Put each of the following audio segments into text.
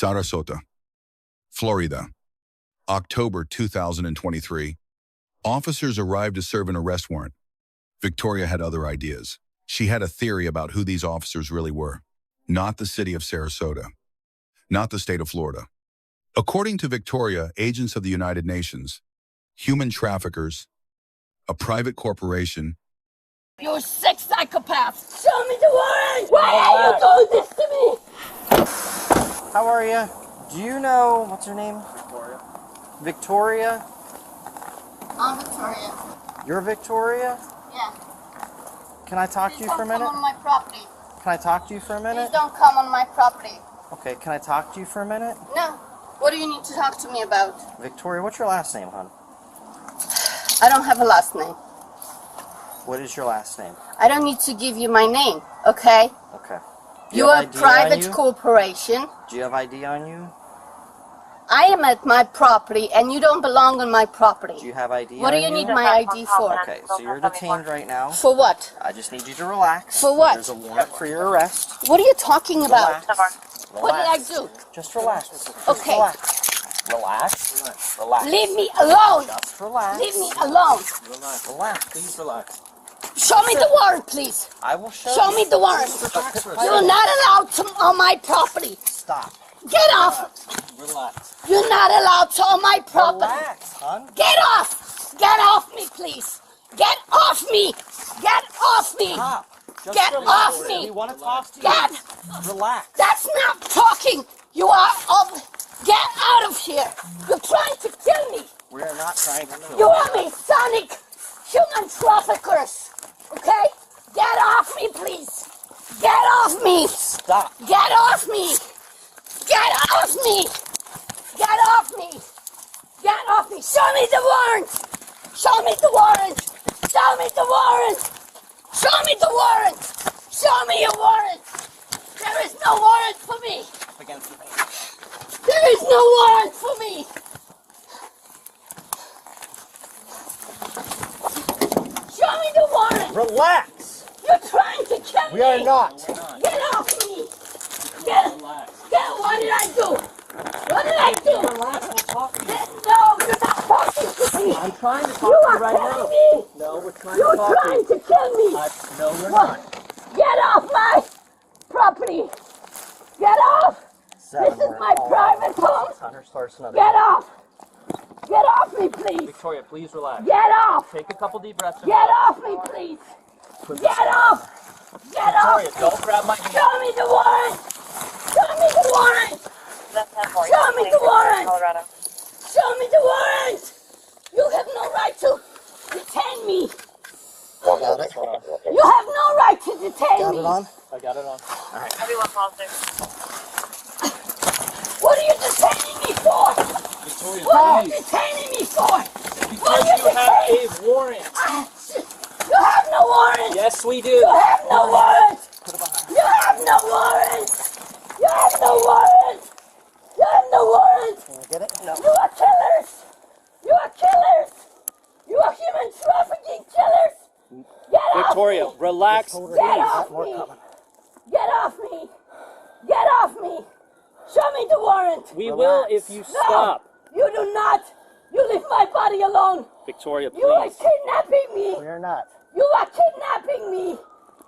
Sarasota, Florida, October 2023. Officers arrived to serve an arrest warrant. Victoria had other ideas. She had a theory about who these officers really were. Not the city of Sarasota. Not the state of Florida. According to Victoria, agents of the United Nations, human traffickers, a private corporation. You sick psychopath! Show me the warrant! Why are you doing this to me? How are you? Do you know, what's her name? Victoria. Victoria? I'm Victoria. You're Victoria? Yeah. Can I talk to you for a minute? Please don't come on my property. Can I talk to you for a minute? Please don't come on my property. Okay, can I talk to you for a minute? No. What do you need to talk to me about? Victoria, what's your last name, hon? I don't have a last name. What is your last name? I don't need to give you my name, okay? Okay. You are a private corporation. Do you have ID on you? I am at my property and you don't belong on my property. Do you have ID What do on you need my ID for? Okay, so you're detained right now. For what? I just need you to relax. For what? There's a warrant for your arrest. What are you talking about? Relax. What did I do? Just relax. Just Okay. Relax. Relax. Relax. Leave me alone. Just relax. Leave me alone. Relax. Relax. Please relax. Show me the warrant, please. I will show Show you. me the warrant. Relax for a You're not allowed to on my property. Stop. Get off. Relax. You're not allowed to on my property. Relax, hon. Get off. Get off me, please. Get off me. Get off me. Stop. Just Get relax. off me. We want to talk to you. Get. Relax. That's not talking. You are of. Get out of here. You're trying to kill me. We are not trying to kill You are Masonic human traffickers. Okay? Get off me, please. Get off me. Stop. Get off me. Get off me. Get off me. Get off me. Show me the warrant. Show me the warrant. Show me the warrant. Show me the warrant. Show me a warrant. There is no warrant for me. Against the paint. There is no warrant for me. Show me the warrant. Relax. You're trying to kill me. We are not. Get off me. Get. What did I do? What did I do? Relax. We'll talk to you. No, you're not talking to me. I'm trying to talk You to you are right killing now. me. No, we're trying You're to talk to trying you. to kill me. No, we're What? not. Get off my property. Get off. This is my private home. Hunter starts another. Get off. Get off me, please. Victoria, please relax. Get off. Take a couple deep breaths. Get off me, please. Get off. Get off. Victoria, don't grab my hand. Show me the warrant. Show me the warrant. Show me the warrant. Show me the warrant. You have no right to detain me. I got it. You have no right to detain Got me. it on? I got it on. Everyone positive. What are you detaining me for? Victoria, What are you please. detaining me for? Because you have a warrant. You have no warrant. Yes, we do. You have no warrant. You have no warrant. You have no warrant. You have no warrant. Can you get it? No. You are killers. You are killers. You are human trafficking killers. Get Victoria, off me. relax. Hold her Get hand. off More me. coming. Get off me. Get off me. Show me the warrant. We Relax. will if you No, stop. you do not. You leave my body alone. Victoria, You are please. kidnapping me. We are not. You are kidnapping me.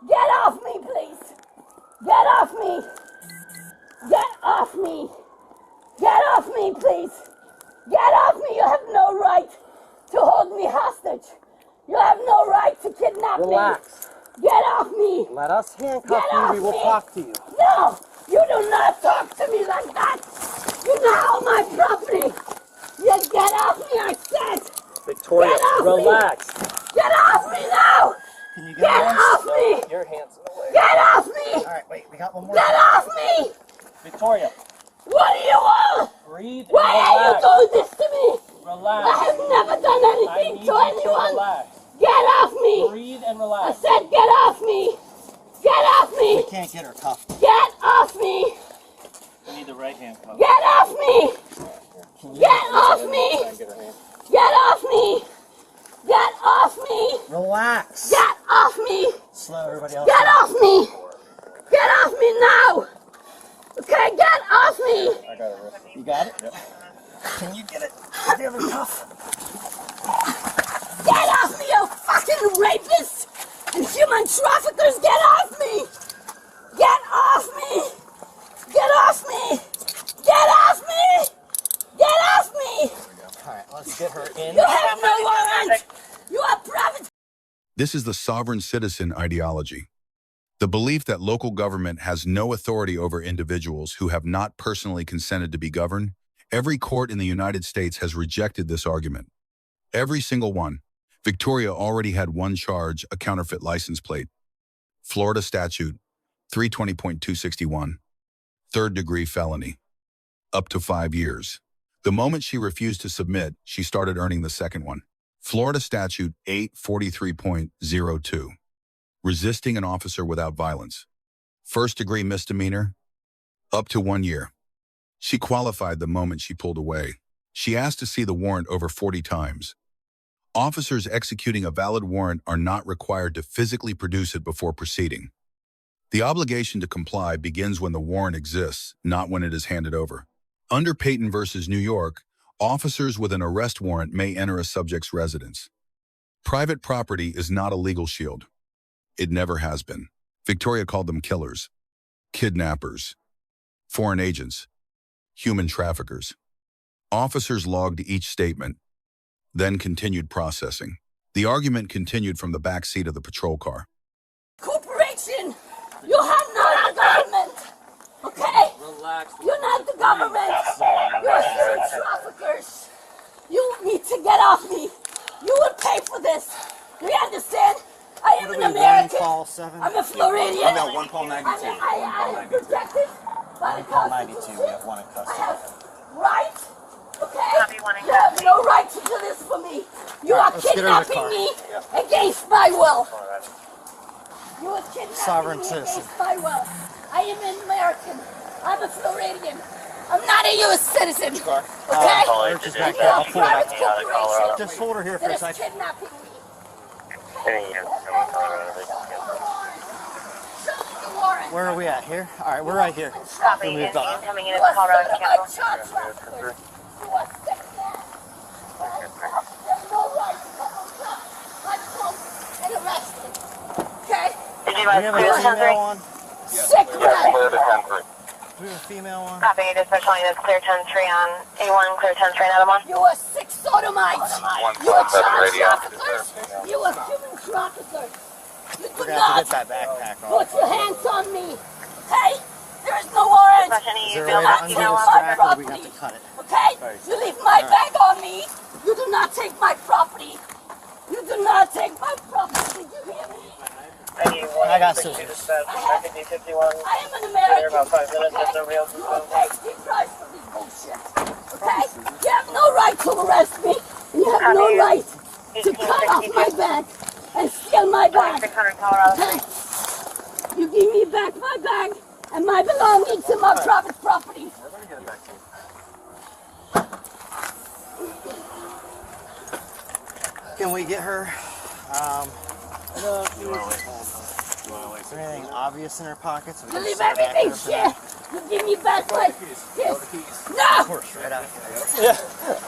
Get off me, please. Get off me. Get off me. Get off me, please. Get off me. You have no right to hold me hostage. You have no right to kidnap Relax. me. Get off me. Let us handcuff Get you. off We will me. talk to you. No, you do not talk to me like that. You're not on my property. You get off me, I said. Victoria, Get off me. relax. Get off me now. Can you get Get one? off me. Your hands in the way. Get off me. All right, wait. We got one more. Get off me. Victoria, What do you want? breathe and Why are you relax. doing this to me? I Relax. have never done I anything need to you anyone. relax. Get off me. Breathe and I relax. said get off me. Get off We me. can't get her cuffed. Get off me. We need the right hand cuff. Get off me. Get off me. Get her hand. Get off me. Get off me. Relax. Get off me. Slow everybody else. Get down. off me. Get off me now. Okay, get off me. me! I got it, Rick. You got it? Yep. Can you get it? The other cuff. Get off me, you fucking rapists and human traffickers! Get off me! Get off me! Get off me! Get off me! Get off me! Alright, let's get her in. You have no warrant! You are private. This is the sovereign citizen ideology. The belief that local government has no authority over individuals who have not personally consented to be governed. Every court in the United States has rejected this argument. Every single one. Victoria already had one charge, a counterfeit license plate. Florida Statute 320.261. Third-degree felony. Up to 5 years. The moment she refused to submit, she started earning the second one. Florida Statute 843.02. Resisting an officer without violence. First-degree misdemeanor. Up to 1 year. She qualified the moment she pulled away. She asked to see the warrant over 40 times. Officers executing a valid warrant are not required to physically produce it before proceeding. The obligation to comply begins when the warrant exists, not when it is handed over. Under Payton versus New York, officers with an arrest warrant may enter a subject's residence. Private property is not a legal shield. It never has been. Victoria called them killers, kidnappers, foreign agents, human traffickers. Officers logged each statement, then continued processing. The argument continued from the back seat of the patrol car. Corporation! You have no government! Okay? Relax. You're not the government! You're human traffickers! You need to get off me! You will pay for this! Do you understand? I am an American! I'm a Floridian! I got 1 Paul 92. I am protected by the Paul 92, Constitution. we have one in I custody. have rights, okay? You have no right to do this for me. You are let's get her in the kidnapping car. me against my will. You are kidnapping Sovereign me citizen. against my will. I am an American. I'm a Floridian. I'm not a U.S. citizen. Okay? Just back You're there. a I'll pull it private up. corporation Just hold her here for that a is second. kidnapping me. Where are we at? Here? Alright, we're right here. Copy. We moved up. Coming in at Colorado Capital. Did you Do we guys have clear a the female 10-3? one? Sick man. Do we have a female one? Copy. Dispatch line is clear 10-3 on A1, clear 10-3 another one. You are sick sodomites. You are child traffickers. You are human traffickers. You do We're gonna have to not get that backpack put off. your hands on me. Hey, there is no warrant. Dispatch any Is there a bill way to back undo email the on? strap or do we have to cut it? Okay? You leave my bag on me. You do not take my property. You do not take my property. Did you hear me? I got scissors. I am an American. About 5 minutes, there's no real You will pay the price for this bullshit. Okay? You have no right to arrest me. And you have no right to cut off my bag and steal my bag. 600 Colorado. Okay? You give me back my bag and my belongings to my private property. Can we get her? Is there anything obvious in her pockets? We You can leave set it back everything there for shit. You give me back my kiss. No! now. Right out here.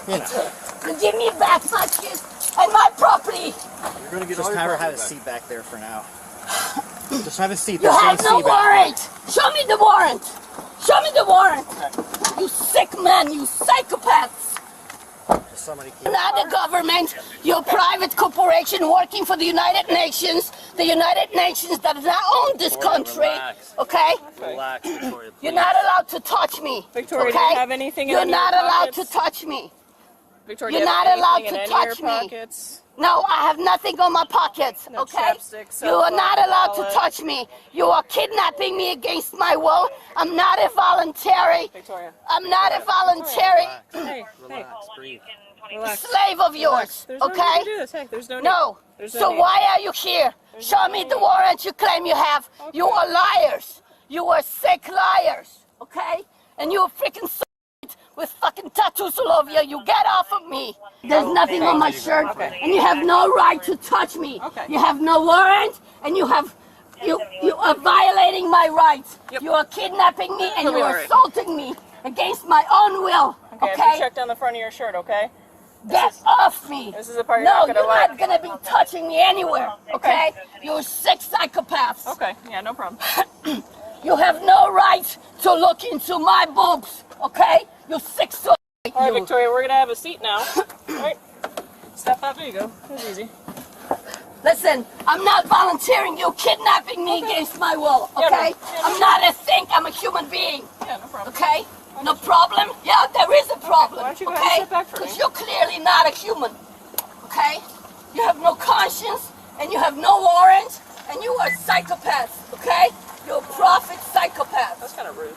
You know, You give me back my kiss and my property. just have her have a seat back there for now. Just have a seat You there. have no back there. warrant. Show me the warrant. Show me the warrant. You sick man, you psychopaths. Just somebody keep. You're not the government. You're a private corporation working for the United Nations. The United Nations that does not own this country. Okay? Relax, Victoria. You're not allowed to touch me. Victoria, okay? do you have anything in You're any of not your allowed to pockets? touch me. Victoria, You're do you have not allowed anything to in any of touch your me. pockets? No, I have nothing on my pockets, No okay? chapstick, You cell are phone, not allowed to wallet. touch me. You are kidnapping me against my will. I'm not a voluntary. Victoria. I'm not a voluntary Hey, hey, Breathe. relax. slave of yours, Relax. There's no need okay? to do this. Heck, there's no need. No. There's no So need. why are you here? Show me the warrant you claim you have. You are liars. You are sick liars, okay? And you are freaking with fucking tattoos all over you. You get off of me. There's nothing on my shirt, and you have no right to touch me. Okay. You have no warrant, and you are violating my rights. Yep. You are kidnapping me, and You'll you be are all right. assaulting me. against my own will. Okay, Okay? have you checked down the front of your shirt, okay? Get off me. This is the part you're No, not gonna you're like. not gonna be touching me anywhere. Okay? You sick psychopaths. Okay, yeah, no problem. You have no right to look into my boobs. Okay? You sick so. All right, Victoria, we're gonna have a seat now. All right, step up. There you go. That was easy. Listen, I'm not volunteering you kidnapping me against my will. Okay? I'm not a thing. I'm a human being. Yeah, no problem. Okay? No problem? Yeah, there is a problem. Why don't you go ahead and sit back for me? Because you're clearly not a human. Okay? You have no conscience, and you have no warrant, and you are a psychopath. Okay? You're a profit psychopath. That's kind of rude.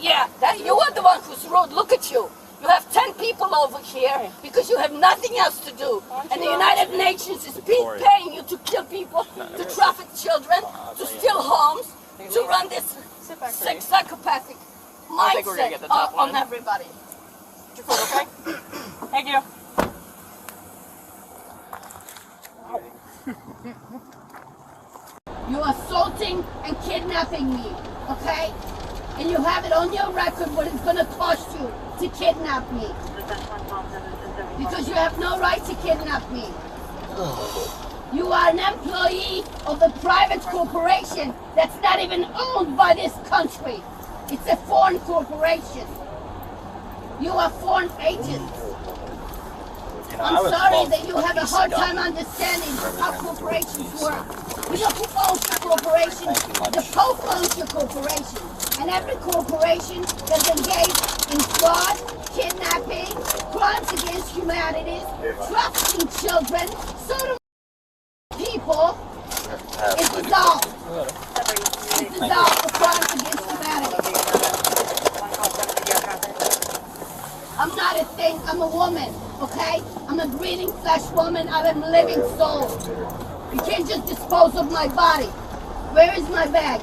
Yeah, you are the one who's rude. Look at you. You have 10 people over here because you have nothing else to do. And the United Nations is paying you to kill people, to traffic children, to steal homes, to run this Sit back for sick me. psychopathic I think we're gonna mindset get the top on line. everybody. Is your foot okay? Thank you. You're assaulting and kidnapping me, okay? And you have it on your record what it's gonna cost you to kidnap me. Because you have no right to kidnap me. You are an employee of a private corporation that's not even owned by this country. It's a foreign corporation. You are foreign agents. I'm sorry that you have a hard time understanding how corporations work. You know who owns the corporation? The Pope owns your corporation. And every corporation that's engaged in fraud, kidnapping, crimes against humanity, trafficking children, sodomy people, is dissolved. It's dissolved for crimes against humanity. I'm not a thing, I'm a woman, okay? I'm a breathing flesh woman, I'm a living soul. You can't just dispose of my body. Where is my bag?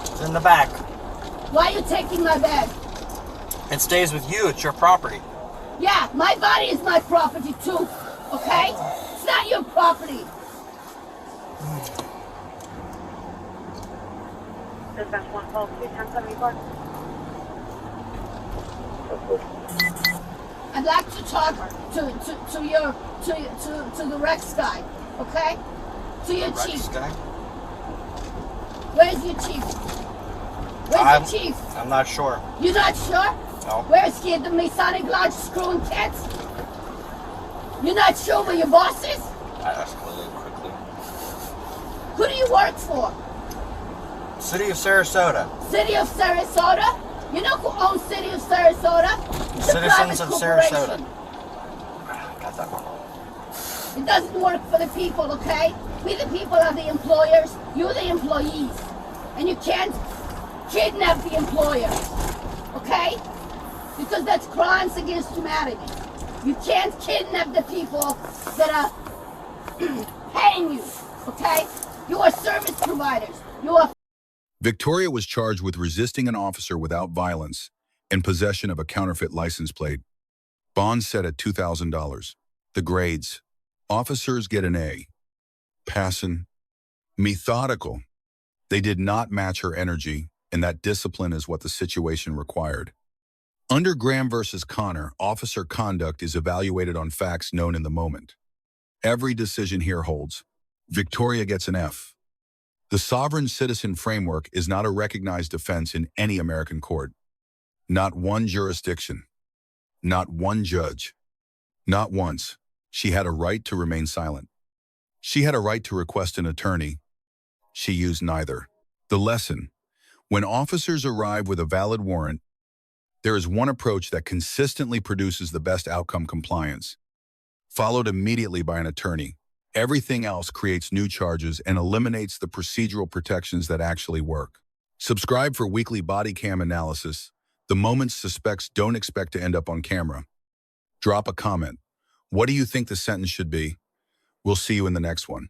It's in the back. Why are you taking my bag? It stays with you. It's your property. Yeah, my body is my property too, okay? It's not your property. Dispatch 112 1074. I'd like to talk to the Rex guy, okay? To your chief. Where's your chief? Where's your chief? I'm not sure. You're not sure? No. Where's he at the Masonic Lodge screwing kids? You're not sure where your boss is? That escalated quickly. Who do you work for? City of Sarasota. City of Sarasota? You know who owns City of Sarasota? The Citizens private of corporation. Sarasota. Got that one. It doesn't work for the people, okay? We the people are the employers, you're the employees. And you can't kidnap the employers, okay? Because that's crimes against humanity. You can't kidnap the people that are paying you, okay? You are service providers. You are... Victoria was charged with resisting an officer without violence and possession of a counterfeit license plate. Bond set at $2,000. The grades. Officers get an A. Passion. Methodical. They did not match her energy, and that discipline is what the situation required. Under Graham versus Connor, officer conduct is evaluated on facts known in the moment. Every decision here holds. Victoria gets an F. The sovereign citizen framework is not a recognized offense in any American court. Not one jurisdiction. Not one judge. Not once. She had a right to remain silent. She had a right to request an attorney. She used neither. The lesson: when officers arrive with a valid warrant, there is one approach that consistently produces the best outcome: compliance, followed immediately by an attorney. Everything else creates new charges and eliminates the procedural protections that actually work. Subscribe for weekly body cam analysis, the moments suspects don't expect to end up on camera. Drop a comment. What do you think the sentence should be? We'll see you in the next one.